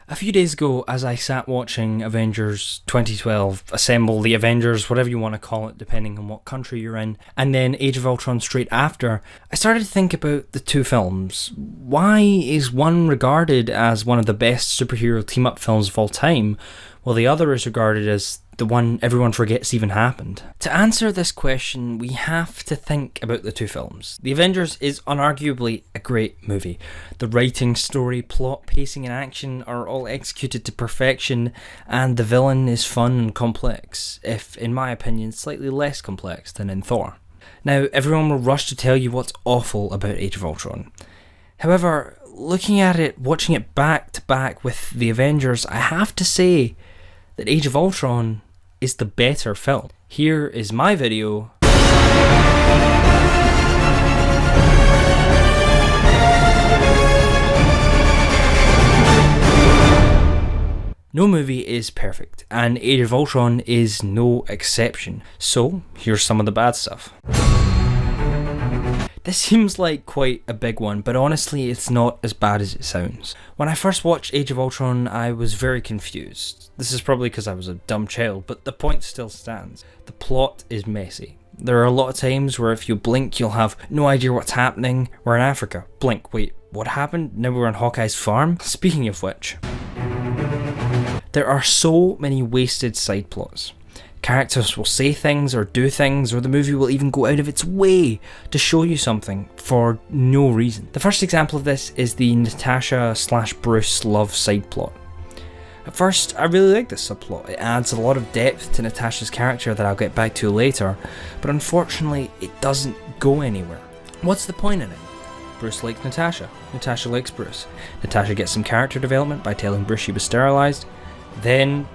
A few days ago, as I sat watching Avengers 2012, Assemble the Avengers, whatever you want to call it, depending on what country you're in, and then Age of Ultron straight after, I started to think about the two films. Why is one regarded as one of the best superhero team-up films of all time, while the other is regarded as the one everyone forgets even happened? To answer this question, we have to think about the two films. The Avengers is unarguably a great movie. The writing, story, plot, pacing and action are all executed to perfection, and the villain is fun and complex, if, in my opinion, slightly less complex than in Thor. Now, everyone will rush to tell you what's awful about Age of Ultron. However, looking at it, watching it back to back with the Avengers, I have to say that Age of Ultron is the better film. Here is my video. No movie is perfect, and Age of Ultron is no exception. So, here's some of the bad stuff. This seems like quite a big one, but honestly it's not as bad as it sounds. When I first watched Age of Ultron, I was very confused. This is probably because I was a dumb child, but the point still stands. The plot is messy. There are a lot of times where if you blink, you'll have no idea what's happening. We're in Africa. Blink, wait, what happened? Now we're on Hawkeye's farm? Speaking of which, there are so many wasted side plots. Characters will say things or do things, or the movie will even go out of its way to show you something for no reason. The first example of this is the Natasha/Bruce love side plot. At first, I really like this subplot. It adds a lot of depth to Natasha's character that I'll get back to later, but unfortunately it doesn't go anywhere. What's the point in it? Bruce likes Natasha. Natasha likes Bruce. Natasha gets some character development by telling Bruce she was sterilised. Then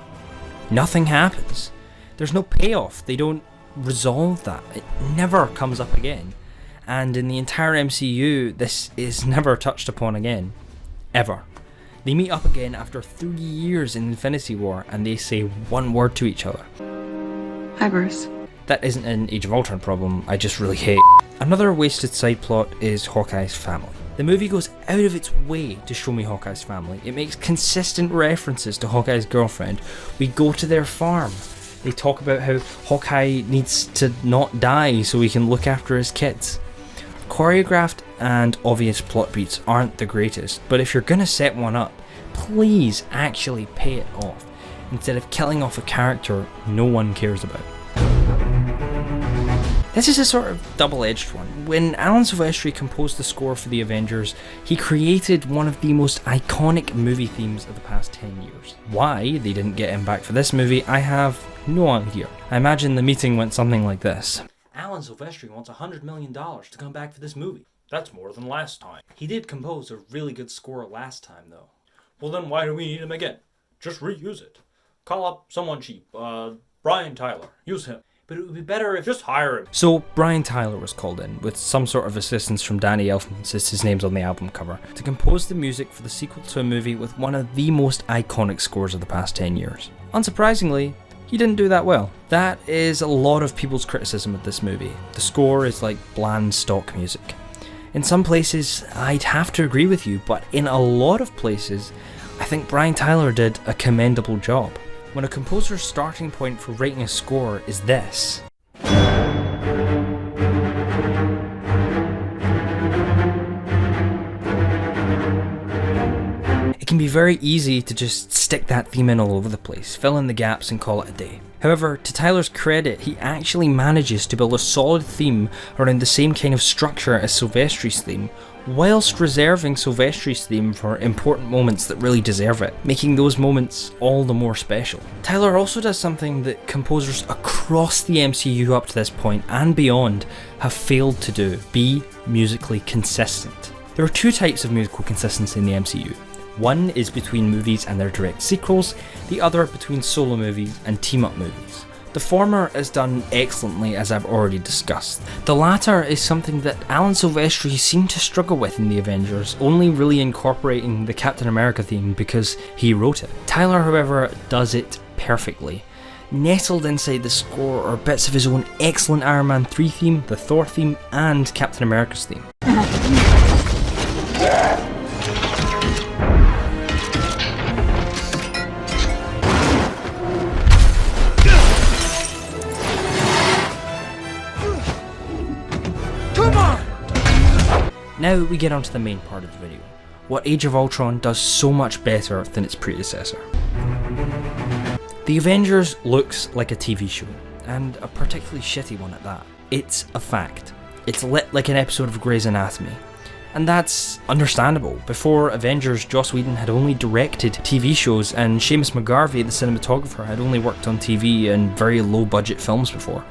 nothing happens. There's no payoff. They don't resolve that. It never comes up again. And in the entire MCU, this is never touched upon again. Ever. They meet up again after 3 years in Infinity War, and they say one word to each other. Hi, Bruce. That isn't an Age of Ultron problem, I just really hate. Another wasted side plot is Hawkeye's family. The movie goes out of its way to show me Hawkeye's family. It makes consistent references to Hawkeye's girlfriend. We go to their farm. They talk about how Hawkeye needs to not die so he can look after his kids. Choreographed and obvious plot beats aren't the greatest, but if you're gonna set one up, please actually pay it off, instead of killing off a character no one cares about. This is a sort of double-edged one. When Alan Silvestri composed the score for the Avengers, he created one of the most iconic movie themes of the past 10 years. Why they didn't get him back for this movie, I have no idea. I imagine the meeting went something like this. Alan Silvestri wants $100 million to come back for this movie. That's more than last time. He did compose a really good score last time though. Well then why do we need him again? Just reuse it. Call up someone cheap. Brian Tyler. Use him. But it would be better if just hire him. So Brian Tyler was called in, with some sort of assistance from Danny Elfman, since his name's on the album cover, to compose the music for the sequel to a movie with one of the most iconic scores of the past 10 years. Unsurprisingly, he didn't do that well. That is a lot of people's criticism of this movie. The score is like bland stock music. In some places, I'd have to agree with you, but in a lot of places, I think Brian Tyler did a commendable job. When a composer's starting point for writing a score is this, it can be very easy to just stick that theme in all over the place, fill in the gaps and call it a day. However, to Tyler's credit, he actually manages to build a solid theme around the same kind of structure as Silvestri's theme, whilst reserving Silvestri's theme for important moments that really deserve it, making those moments all the more special. Tyler also does something that composers across the MCU up to this point and beyond have failed to do: be musically consistent. There are two types of musical consistency in the MCU. One is between movies and their direct sequels, the other between solo movies and team-up movies. The former is done excellently, as I've already discussed. The latter is something that Alan Silvestri seemed to struggle with in the Avengers, only really incorporating the Captain America theme because he wrote it. Tyler, however, does it perfectly. Nestled inside the score are bits of his own excellent Iron Man 3 theme, the Thor theme, and Captain America's theme. Now we get onto the main part of the video, what Age of Ultron does so much better than its predecessor. The Avengers looks like a TV show, and a particularly shitty one at that. It's a fact. It's lit like an episode of Grey's Anatomy. And that's understandable. Before Avengers, Joss Whedon had only directed TV shows, and Seamus McGarvey, the cinematographer, had only worked on TV and very low budget films before.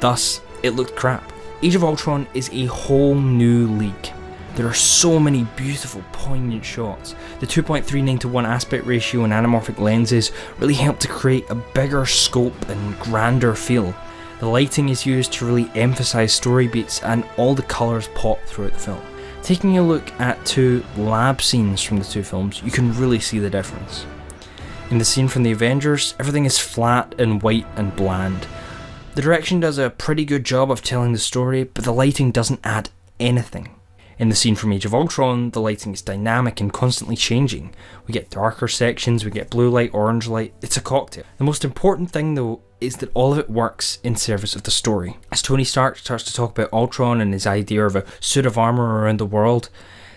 Thus, it looked crap. Age of Ultron is a whole new league. There are so many beautiful, poignant shots. The 2.39:1 aspect ratio and anamorphic lenses really help to create a bigger scope and grander feel. The lighting is used to really emphasise story beats, and all the colours pop throughout the film. Taking a look at two lab scenes from the two films, you can really see the difference. In the scene from the Avengers, everything is flat and white and bland. The direction does a pretty good job of telling the story, but the lighting doesn't add anything. In the scene from Age of Ultron, the lighting is dynamic and constantly changing. We get darker sections, we get blue light, orange light, it's a cocktail. The most important thing though is that all of it works in service of the story. As Tony Stark starts to talk about Ultron and his idea of a suit of armour around the world,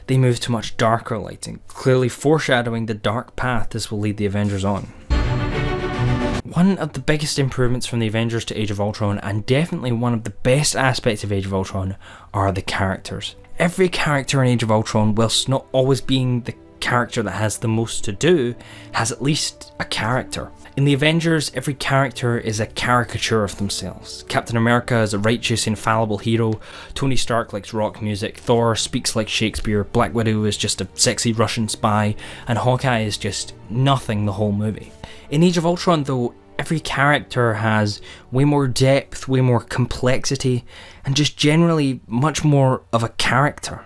they move to much darker lighting, clearly foreshadowing the dark path this will lead the Avengers on. One of the biggest improvements from the Avengers to Age of Ultron, and definitely one of the best aspects of Age of Ultron, are the characters. Every character in Age of Ultron, whilst not always being the character that has the most to do, has at least a character. In the Avengers, every character is a caricature of themselves. Captain America is a righteous, infallible hero, Tony Stark likes rock music, Thor speaks like Shakespeare, Black Widow is just a sexy Russian spy, and Hawkeye is just nothing the whole movie. In Age of Ultron though, every character has way more depth, way more complexity, and just generally much more of a character.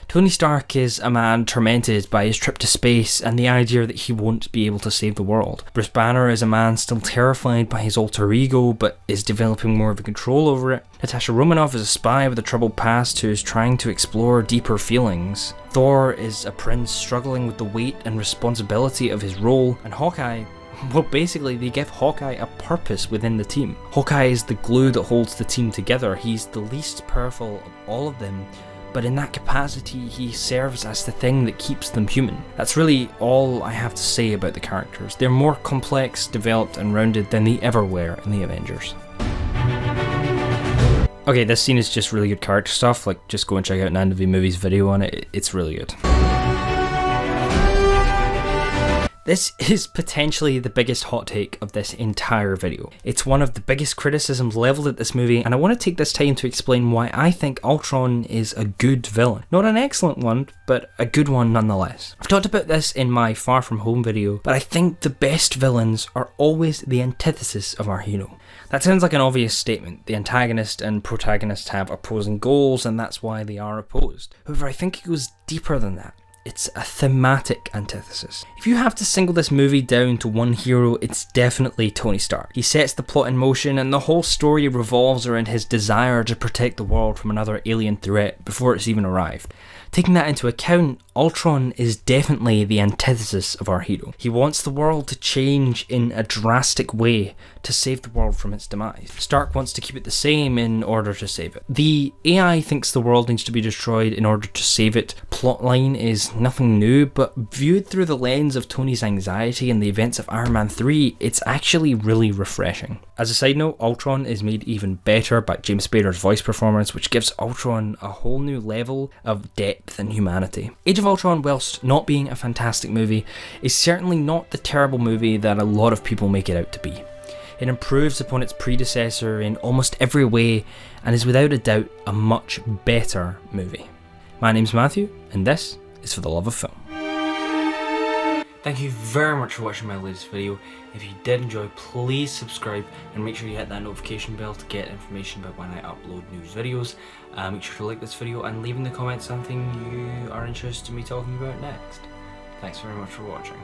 Tony Stark is a man tormented by his trip to space and the idea that he won't be able to save the world. Bruce Banner is a man still terrified by his alter ego but is developing more of a control over it. Natasha Romanoff is a spy with a troubled past who is trying to explore deeper feelings. Thor is a prince struggling with the weight and responsibility of his role, and Hawkeye, well, basically they give Hawkeye a purpose within the team. Hawkeye is the glue that holds the team together. He's the least powerful of all of them, but in that capacity he serves as the thing that keeps them human. That's really all I have to say about the characters. They're more complex, developed and rounded than they ever were in the Avengers. Okay, this scene is just really good character stuff, like just go and check out Nanda V Movie's video on it, it's really good. This is potentially the biggest hot take of this entire video. It's one of the biggest criticisms leveled at this movie, and I want to take this time to explain why I think Ultron is a good villain. Not an excellent one, but a good one nonetheless. I've talked about this in my Far From Home video, but I think the best villains are always the antithesis of our hero. That sounds like an obvious statement. The antagonist and protagonist have opposing goals, and that's why they are opposed. However, I think it goes deeper than that. It's a thematic antithesis. If you have to single this movie down to one hero, it's definitely Tony Stark. He sets the plot in motion, and the whole story revolves around his desire to protect the world from another alien threat before it's even arrived. Taking that into account, Ultron is definitely the antithesis of our hero. He wants the world to change in a drastic way to save the world from its demise. Stark wants to keep it the same in order to save it. The AI thinks the world needs to be destroyed in order to save it. Plotline is nothing new, but viewed through the lens of Tony's anxiety and the events of Iron Man 3, it's actually really refreshing. As a side note, Ultron is made even better by James Spader's voice performance, which gives Ultron a whole new level of depth and humanity. Age of Ultron, whilst not being a fantastic movie, is certainly not the terrible movie that a lot of people make it out to be. It improves upon its predecessor in almost every way and is without a doubt a much better movie. My name's Matthew, and this is For the Love of Film. Thank you very much for watching my latest video. If you did enjoy, please subscribe and make sure you hit that notification bell to get information about when I upload new videos. Make sure to like this video and leave in the comments something you are interested in me talking about next. Thanks very much for watching.